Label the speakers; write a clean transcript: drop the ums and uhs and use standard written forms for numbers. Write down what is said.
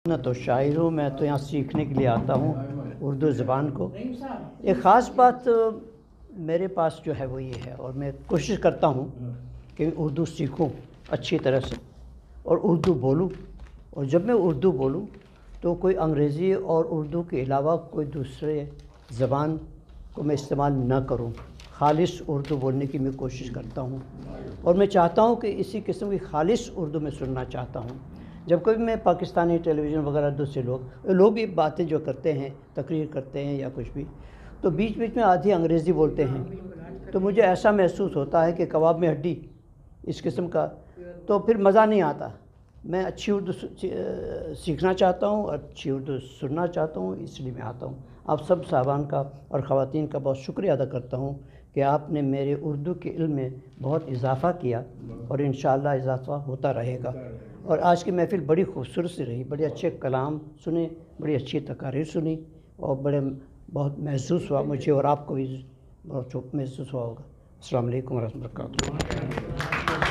Speaker 1: نہ تو شاعر ہوں، میں تو یہاں سیکھنے کے لیے آتا ہوں اردو زبان کو۔ ایک خاص بات میرے پاس جو ہے وہ یہ ہے، اور میں کوشش کرتا ہوں کہ اردو سیکھوں اچھی طرح سے اور اردو بولوں، اور جب میں اردو بولوں تو کوئی انگریزی اور اردو کے علاوہ کوئی دوسرے زبان کو میں استعمال نہ کروں، خالص اردو بولنے کی میں کوشش کرتا ہوں، اور میں چاہتا ہوں کہ اسی قسم کی خالص اردو میں سننا چاہتا ہوں۔ جب کبھی میں پاکستانی ٹیلی ویژن وغیرہ دوسرے لوگ بھی باتیں جو کرتے ہیں، تقریر کرتے ہیں یا کچھ بھی، تو بیچ بیچ میں آدھی انگریزی بولتے ہیں، تو مجھے ایسا محسوس ہوتا ہے کہ کباب میں ہڈی اس قسم کا، تو پھر مزہ نہیں آتا۔ میں اچھی اردو سیکھنا چاہتا ہوں، اچھی اردو سننا چاہتا ہوں، اس لیے میں آتا ہوں۔ آپ سب صاحبان کا اور خواتین کا بہت شکریہ ادا کرتا ہوں کہ آپ نے میرے اردو کے علم میں بہت اضافہ کیا، اور انشاءاللہ اضافہ ہوتا رہے گا۔ اور آج کی محفل بڑی خوبصورت سی رہی، بڑے اچھے کلام سنے، بڑی اچھی تقاریر سنی، اور بہت محسوس ہوا مجھے، اور آپ کو بھی بہت محسوس ہوا ہوگا۔ السلام علیکم ورحمۃ اللہ وبرکاتہ۔